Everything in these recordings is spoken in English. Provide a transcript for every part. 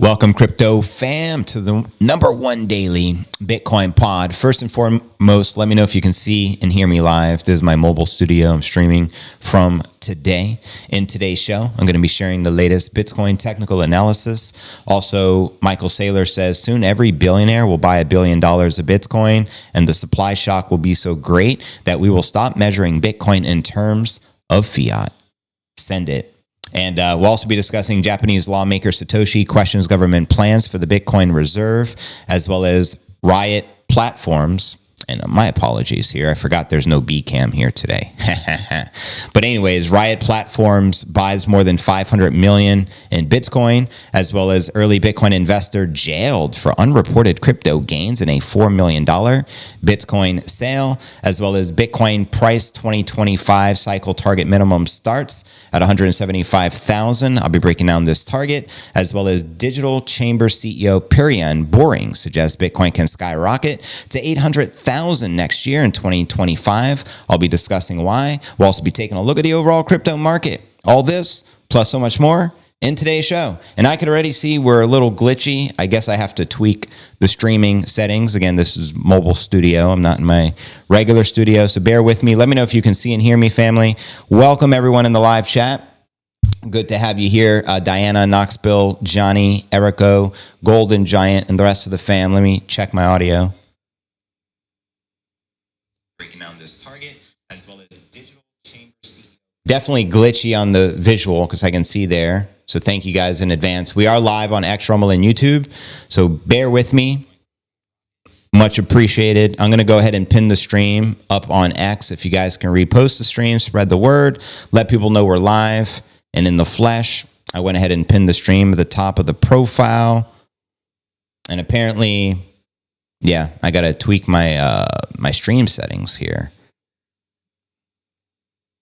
Welcome, crypto fam, to the #1 daily Bitcoin pod. First and foremost, let me know if you can see and hear me live. This is my mobile studio. I'm streaming from today. In today's show, I'm going to be sharing the latest Bitcoin technical analysis. Also, Michael Saylor says soon every billionaire will buy $1 billion of Bitcoin, and the supply shock will be so great that we will stop measuring Bitcoin in terms of fiat. Send it. And we'll also be discussing Japanese lawmaker Satoshi questions government plans for the Bitcoin reserve, as well as Riot platforms. And my apologies here. I forgot there's no B-cam here today. But anyways, Riot Platforms buys more than 500 million in Bitcoin, as well as early Bitcoin investor jailed for unreported crypto gains in a $4 million Bitcoin sale, as well as Bitcoin price 2025 cycle target minimum starts at 175,000. I'll be breaking down this target, as well as Digital Chamber CEO Perianne Boring suggests Bitcoin can skyrocket to 800,000 next year in 2025. I'll be discussing why. We'll also be taking a look at the overall crypto market. All this, plus so much more, in today's show. And I could already see we're a little glitchy. I guess I have to tweak the streaming settings. Again, this is mobile studio. I'm not in my regular studio, so bear with me. Let me know if you can see and hear me, family. Welcome, everyone in the live chat. Good to have you here. Diana, Knoxville, Johnny, Erico, Golden Giant, and the rest of the fam. Let me check my audio. Breaking down this target, as well as Digital Chamber CEO. Definitely glitchy on the visual because I can see there. So thank you guys in advance. We are live on X, Rumble, and YouTube, so bear with me. Much appreciated. I'm going to go ahead and pin the stream up on X. If you guys can repost the stream, spread the word, let people know we're live and in the flesh. I went ahead and pinned the stream at the top of the profile. And apparently, yeah, I got to tweak my my stream settings here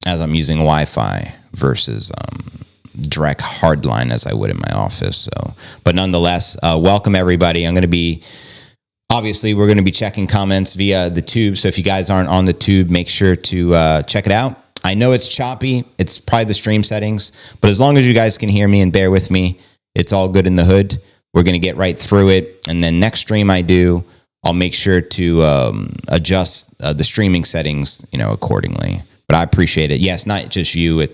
as I'm using Wi-Fi versus direct hardline as I would in my office. So, but nonetheless, welcome everybody. I'm going to be, obviously, we're going to be checking comments via the tube. So if you guys aren't on the tube, make sure to check it out. I know it's choppy. It's probably the stream settings, but as long as you guys can hear me and bear with me, it's all good in the hood. We're going to get right through it. And then next stream I do, I'll make sure to adjust the streaming settings, accordingly. But I appreciate it. Yes, not just you.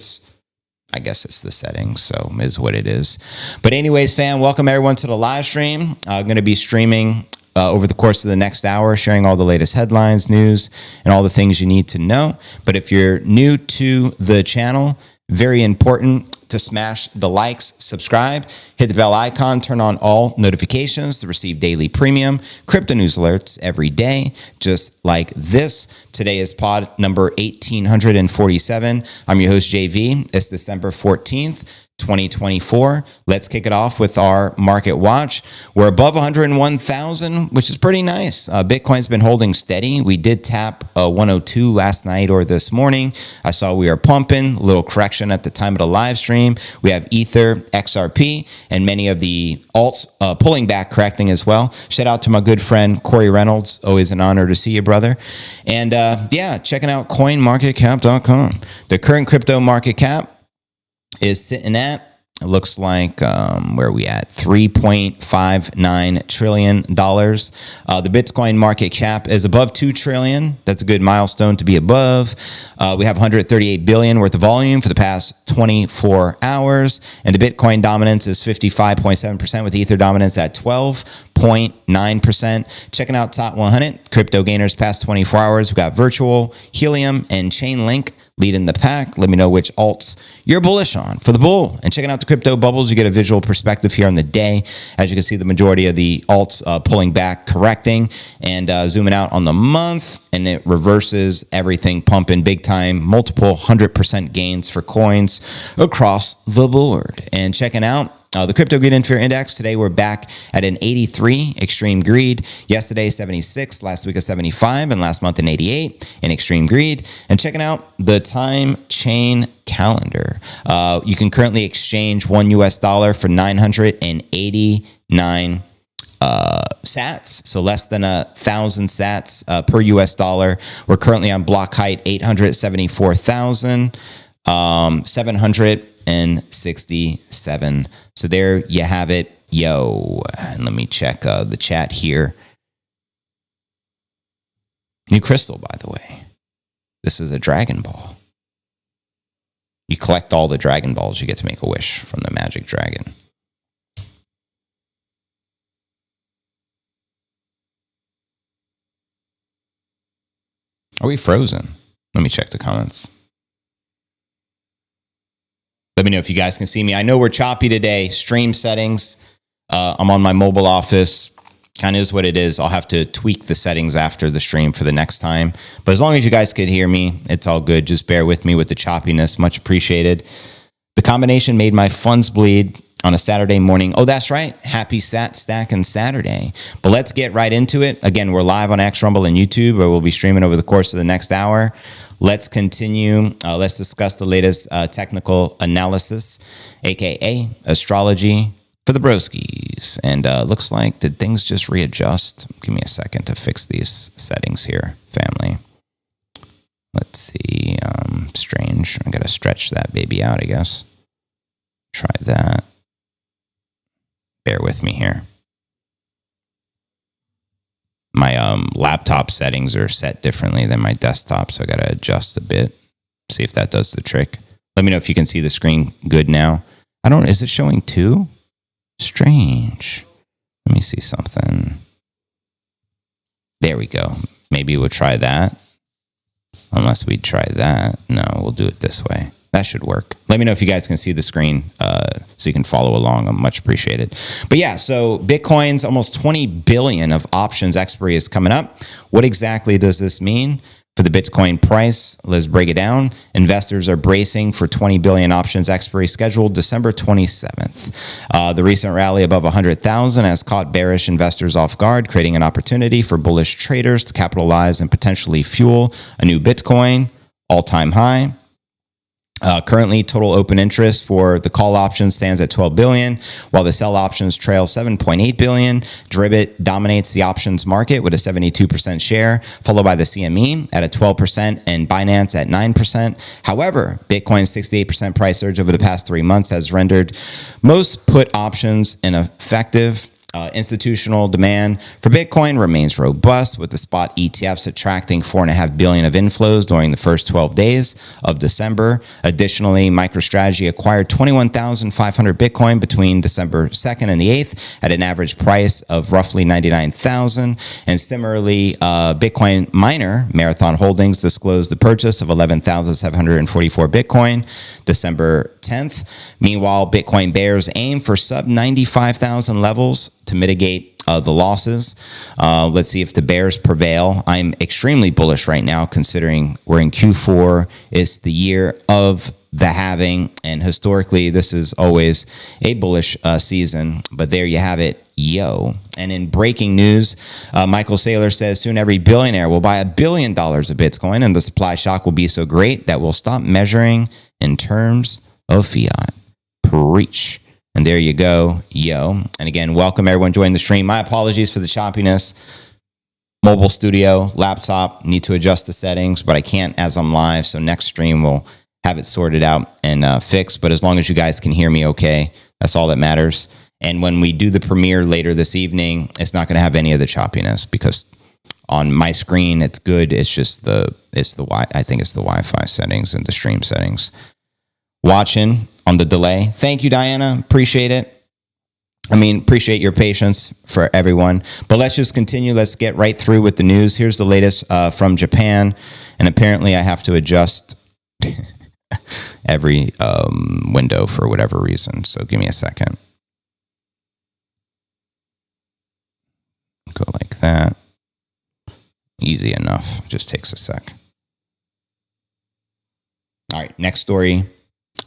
I guess it's the settings, so is what it is. But anyways, fam, welcome everyone to the live stream. I'm going to be streaming over the course of the next hour, sharing all the latest headlines, news, and all the things you need to know. But if you're new to the channel, very important to smash the likes, subscribe, hit the bell icon, turn on all notifications to receive daily premium crypto news alerts every day, just like this. Today is pod number 1847. I'm your host, JV. It's December 14th. 2024. Let's kick it off with our market watch. We're above 101,000, which is pretty nice. Bitcoin's been holding steady. We did tap 102 last night or this morning. I saw we are pumping. A little correction at the time of the live stream. We have Ether, XRP, and many of the alts pulling back, correcting as well. Shout out to my good friend Corey Reynolds. Always an honor to see you, brother. And yeah, checking out coinmarketcap.com. The current crypto market cap is sitting at, it looks like, where are we at? $3.59 trillion. The Bitcoin market cap is above 2 trillion. That's a good milestone to be above. We have 138 billion worth of volume for the past 24 hours. And the Bitcoin dominance is 55.7% with Ether dominance at 12.9%. Checking out top 100 crypto gainers past 24 hours. We've got Virtual, Helium, and Chainlink leading the pack. Let me know which alts you're bullish on for the bull. And checking out the crypto bubbles, you get a visual perspective here on the day. As you can see, the majority of the alts pulling back, correcting, and zooming out on the month, and it reverses everything, pumping big time, multiple 100% gains for coins across the board. And checking out the Crypto Greed and Fear Index, today we're back at an 83, extreme greed. Yesterday, 76, last week a 75, and last month an 88 in extreme greed. And checking out the time chain calendar. You can currently exchange $1 for 989 sats, so less than 1,000 sats per US dollar. We're currently on block height 874,767. So there you have it. Yo, and let me check the chat here. New crystal, by the way. This is a Dragon Ball. You collect all the Dragon Balls, you get to make a wish from the Magic Dragon. Are we frozen? Let me check the comments. Let me know if you guys can see me. I know we're choppy today. Stream settings. I'm on my mobile office. Kind of is what it is. I'll have to tweak the settings after the stream for the next time. But as long as you guys could hear me, it's all good. Just bear with me with the choppiness. Much appreciated. The combination made my funds bleed on a Saturday morning. Oh, that's right. Happy Sat Stack and Saturday. But let's get right into it. Again, we're live on X, Rumble, and YouTube, where we'll be streaming over the course of the next hour. Let's continue. Let's discuss the latest technical analysis, aka astrology for the broskies. And looks like, did things just readjust? Give me a second to fix these settings here, family. Let's see. Strange. I gotta stretch that baby out, I guess. Try that. Bear with me here. My laptop settings are set differently than my desktop, so I got to adjust a bit. See if that does the trick. Let me know if you can see the screen good now. Is it showing two? Strange. Let me see something. There we go. Maybe we'll try that. Unless we try that. No, we'll do it this way. That should work. Let me know if you guys can see the screen so you can follow along. I'm much appreciated. But yeah, so Bitcoin's almost 20 billion of options expiry is coming up. What exactly does this mean for the Bitcoin price? Let's break it down. Investors are bracing for 20 billion options expiry scheduled December 27th. The recent rally above 100,000 has caught bearish investors off guard, creating an opportunity for bullish traders to capitalize and potentially fuel a new Bitcoin all-time high. Currently, total open interest for the call option stands at 12 billion, while the sell options trail 7.8 billion. Deribit dominates the options market with a 72% share, followed by the CME at a 12% and Binance at 9%. However, Bitcoin's 68% price surge over the past 3 months has rendered most put options ineffective. Institutional demand for Bitcoin remains robust, with the spot ETFs attracting 4.5 billion of inflows during the first 12 days of December. Additionally, MicroStrategy acquired 21,500 Bitcoin between December 2nd and the 8th at an average price of roughly 99,000. And similarly, Bitcoin miner Marathon Holdings disclosed the purchase of 11,744 Bitcoin December 10th. Meanwhile, Bitcoin bears aim for sub 95,000 levels to mitigate the losses. Let's see if the bears prevail. I'm extremely bullish right now, considering we're in Q4. It's the year of the halving, and historically, this is always a bullish season. But there you have it, yo. And in breaking news, Michael Saylor says soon every billionaire will buy $1 billion of Bitcoin, and the supply shock will be so great that we'll stop measuring in terms of fiat. Preach. And there you go, yo. And again, welcome everyone joining the stream. My apologies for the choppiness. Mobile studio, laptop, need to adjust the settings, but I can't as I'm live. So next stream we'll have it sorted out and fixed. But as long as you guys can hear me okay, that's all that matters. And when we do the premiere later this evening, it's not going to have any of the choppiness, because on my screen it's good. It's just I think it's the Wi-Fi settings and the stream settings. Watching on the delay. Thank you, Diana. Appreciate it. Appreciate your patience for everyone. But let's just continue. Let's get right through with the news. Here's the latest from Japan. And apparently I have to adjust every window for whatever reason. So give me a second. Go like that. Easy enough. Just takes a sec. All right, next story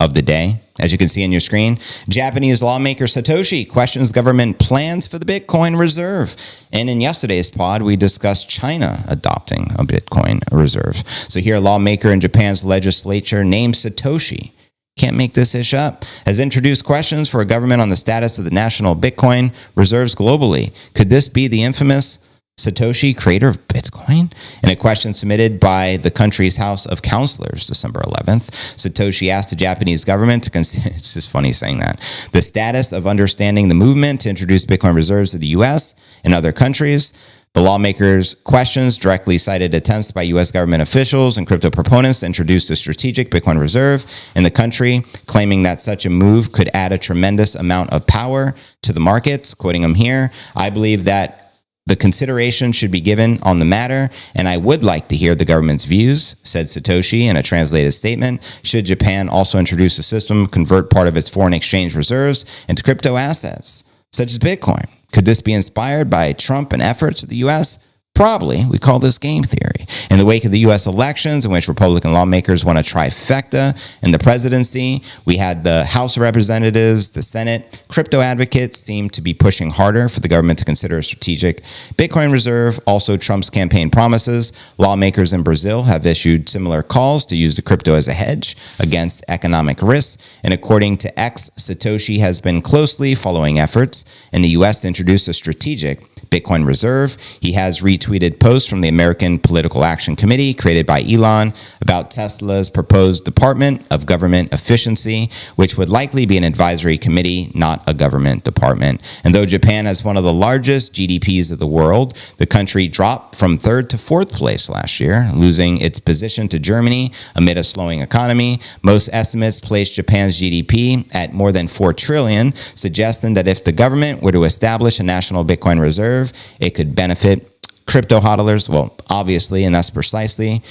of the day. As you can see on your screen, Japanese lawmaker Satoshi questions government plans for the Bitcoin reserve. And in yesterday's pod, we discussed China adopting a Bitcoin reserve. So here, a lawmaker in Japan's legislature named Satoshi, can't make this ish up, has introduced questions for a government on the status of the national Bitcoin reserves globally. Could this be the infamous Satoshi, creator of Bitcoin? Bitcoin? In a question submitted by the country's House of Councilors, December 11th, Satoshi asked the Japanese government to consider, it's just funny saying that, the status of understanding the movement to introduce Bitcoin reserves to the U.S. and other countries. The lawmakers' questions directly cited attempts by U.S. government officials and crypto proponents to introduce a strategic Bitcoin reserve in the country, claiming that such a move could add a tremendous amount of power to the markets. Quoting them here, I believe that the consideration should be given on the matter, and I would like to hear the government's views, said Satoshi in a translated statement. Should Japan also introduce a system to convert part of its foreign exchange reserves into crypto assets, such as Bitcoin? Could this be inspired by Trump and efforts of the U.S.? Probably. We call this game theory. In the wake of the U.S. elections, in which Republican lawmakers won a trifecta in the presidency, we had the House of Representatives, the Senate. Crypto advocates seem to be pushing harder for the government to consider a strategic Bitcoin reserve. Also, Trump's campaign promises. Lawmakers in Brazil have issued similar calls to use the crypto as a hedge against economic risks. And according to X, Satoshi has been closely following efforts in the U.S. to introduce a strategic Bitcoin reserve. He has retweeted posts from the American Political Action Committee created by Elon about Tesla's proposed Department of Government Efficiency, which would likely be an advisory committee, not a government department. And though Japan has one of the largest GDPs of the world, the country dropped from third to fourth place last year, losing its position to Germany amid a slowing economy. Most estimates place Japan's GDP at more than 4 trillion, suggesting that if the government were to establish a national Bitcoin reserve, it could benefit crypto hodlers. Well, obviously, and that's precisely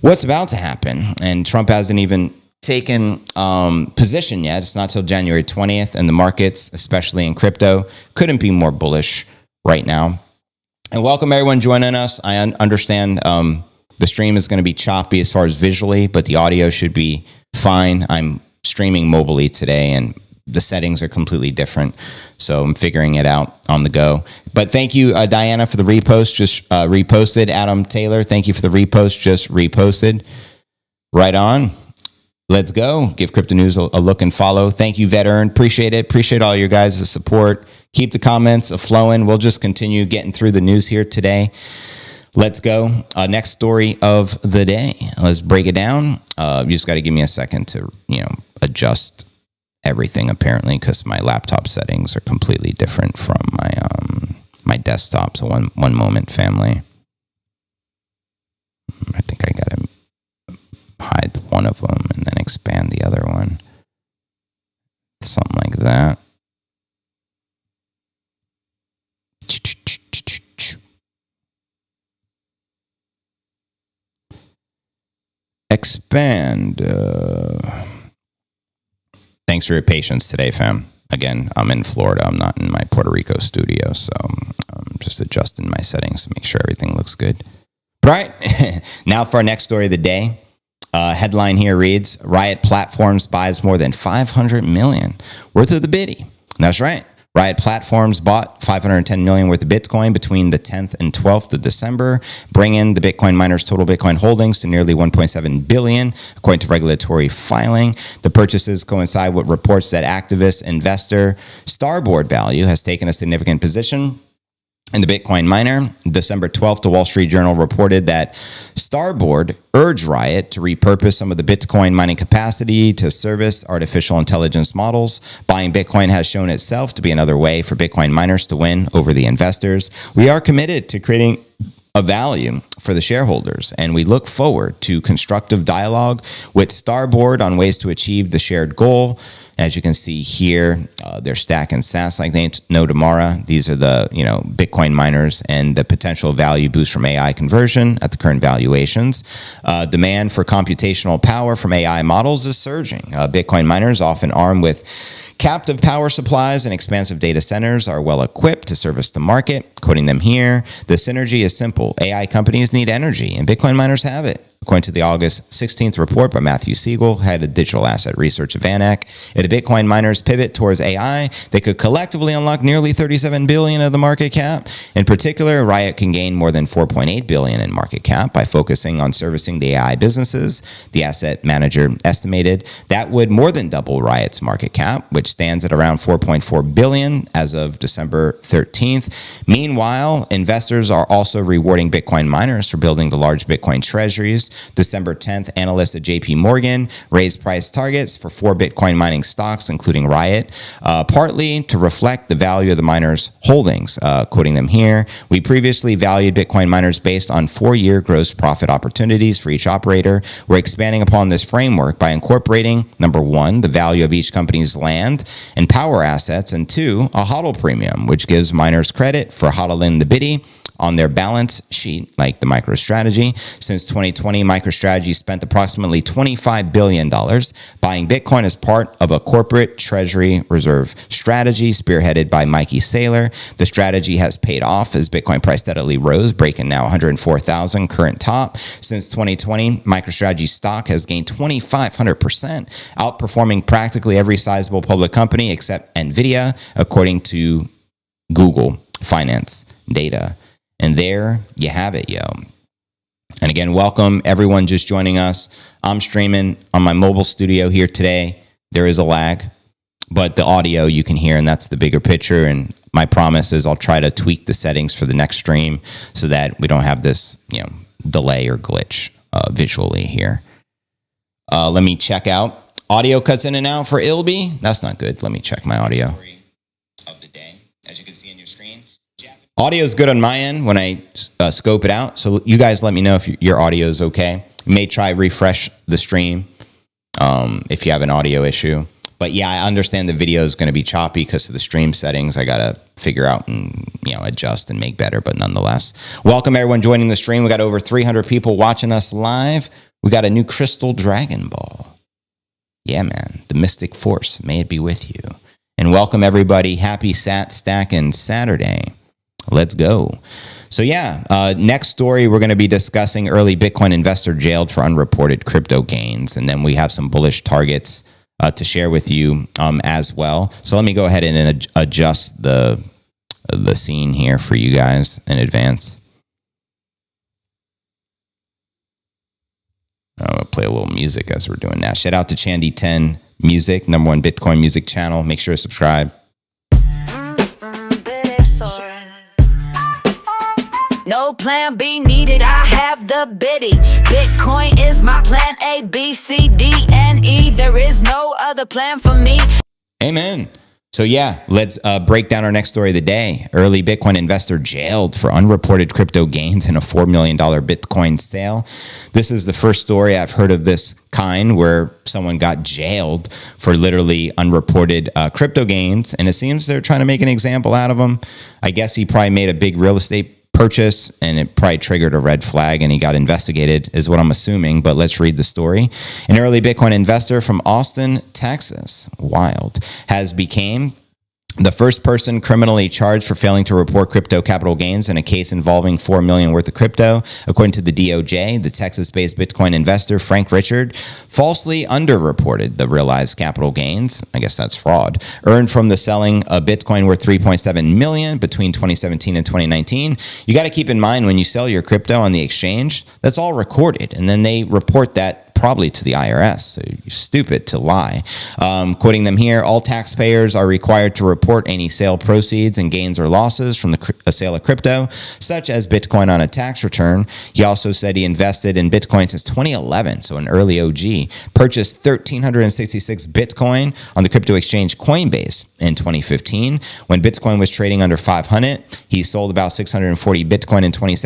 what's about to happen. And Trump hasn't even taken position yet. It's not till January 20th, and the markets, especially in crypto, couldn't be more bullish right now. And welcome everyone joining us. I understand the stream is going to be choppy as far as visually, but the audio should be fine. I'm streaming mobilely today, and the settings are completely different, so I'm figuring it out on the go. But thank you, Diana, for the repost. Just reposted. Adam Taylor, thank you for the repost. Just reposted. Right on. Let's go. Give Crypto News a look and follow. Thank you, Veteran. Appreciate it. Appreciate all your guys' support. Keep the comments flowing. We'll just continue getting through the news here today. Let's go. Next story of the day. Let's break it down. You just got to give me a second to adjust everything, apparently, because my laptop settings are completely different from my desktop. So one moment, family. I think I gotta hide one of them and then expand the other one. Something like that. Expand. Thanks for your patience today, fam. Again, I'm in Florida. I'm not in my Puerto Rico studio, so I'm just adjusting my settings to make sure everything looks good. All right, now for our next story of the day. Headline here reads, Riot Platforms buys more than $500 million worth of the Biddy. That's right. Riot Platforms bought $510 million worth of Bitcoin between the 10th and 12th of December, bringing the Bitcoin miners' total Bitcoin holdings to nearly 1.7 billion, according to regulatory filing. The purchases coincide with reports that activist investor Starboard Value has taken a significant position in the Bitcoin miner. December 12th, the Wall Street Journal reported that Starboard urged Riot to repurpose some of the Bitcoin mining capacity to service artificial intelligence models. Buying Bitcoin has shown itself to be another way for Bitcoin miners to win over the investors. We are committed to creating a value for the shareholders, and we look forward to constructive dialogue with Starboard on ways to achieve the shared goal. As you can see here, they're stacking sats like they know tomorrow. These are the Bitcoin miners, and the potential value boost from AI conversion at the current valuations. Demand for computational power from AI models is surging. Bitcoin miners, often armed with captive power supplies and expansive data centers, are well equipped to service the market. Quoting them here, the synergy is simple. AI companies need energy, and Bitcoin miners have it. According to the August 16th report by Matthew Siegel, head of digital asset research at VanEck, if the Bitcoin miners pivot towards AI, they could collectively unlock nearly $37 billion of the market cap. In particular, Riot can gain more than $4.8 billion in market cap by focusing on servicing the AI businesses. The asset manager estimated that would more than double Riot's market cap, which stands at around $4.4 billion as of December 13th. Meanwhile, investors are also rewarding Bitcoin miners for building the large Bitcoin treasuries. December 10th, analysts at JP Morgan raised price targets for 4 Bitcoin mining stocks, including Riot, partly to reflect the value of the miners' holdings. Quoting them here, we previously valued Bitcoin miners based on 4-year gross profit opportunities for each operator. We're expanding upon this framework by incorporating, number 1, the value of each company's land and power assets, and 2, a HODL premium, which gives miners credit for HODLing the biddy on their balance sheet, like the MicroStrategy. Since 2020, MicroStrategy spent approximately $25 billion buying Bitcoin as part of a corporate treasury reserve strategy spearheaded by Mikey Saylor. The strategy has paid off as Bitcoin price steadily rose, breaking now 104,000 current top. Since 2020, MicroStrategy stock has gained 2,500%, outperforming practically every sizable public company except NVIDIA, according to Google Finance data. And there you have it, yo. And again, welcome everyone just joining us. I'm streaming on my mobile studio here today. There is a lag, but the audio you can hear, and that's the bigger picture. And my promise is I'll try to tweak the settings for the next stream so that we don't have this, delay or glitch visually here. Let me check out. Audio cuts in and out for Ilby. That's not good. Let me check my audio. Of the day, as you can see on your screen. Audio is good on my end when I scope it out. So you guys let me know if your audio is okay. You may try refresh the stream if you have an audio issue. But yeah, I understand the video is going to be choppy because of the stream settings. I got to figure out and adjust and make better. But nonetheless, welcome everyone joining the stream. We got over 300 people watching us live. We got a new Crystal Dragon Ball. Yeah, man. The Mystic Force. May it be with you. And welcome everybody. Happy Stacking Saturday. Let's go. So yeah, next story, we're going to be discussing early Bitcoin investor jailed for unreported crypto gains. And then we have some bullish targets to share with you as well. So let me go ahead and adjust the scene here for you guys in advance. I'll play a little music as we're doing that. Shout out to Chandy10 Music, #1 Bitcoin music channel. Make sure to subscribe. No plan B needed, I have the biddy. Bitcoin is my plan A, B, C, D, and E. There is no other plan for me. Amen. So yeah, let's break down our next story of the day. Early Bitcoin investor jailed for unreported crypto gains in a $4 million Bitcoin sale. This is the first story I've heard of this kind where someone got jailed for literally unreported crypto gains. And it seems they're trying to make an example out of him. I guess he probably made a big real estate purchase and it probably triggered a red flag and he got investigated is what I'm assuming, but let's read the story. An early Bitcoin investor from Austin, Texas, wild, has became the first person criminally charged for failing to report crypto capital gains in a case involving $4 million worth of crypto. According to the DOJ, the Texas-based Bitcoin investor, Frank Richard, falsely underreported the realized capital gains, I guess that's fraud, earned from the selling of Bitcoin worth $3.7 million between 2017 and 2019. You got to keep in mind when you sell your crypto on the exchange, that's all recorded, and then they report that probably to the IRS. So you're stupid to lie. Quoting them here, all taxpayers are required to report any sale proceeds and gains or losses from the sale of crypto, such as Bitcoin on a tax return. He also said he invested in Bitcoin since 2011, so an early OG, purchased 1,366 Bitcoin on the crypto exchange Coinbase in 2015. When Bitcoin was trading under 500, he sold about 640 Bitcoin in 2017.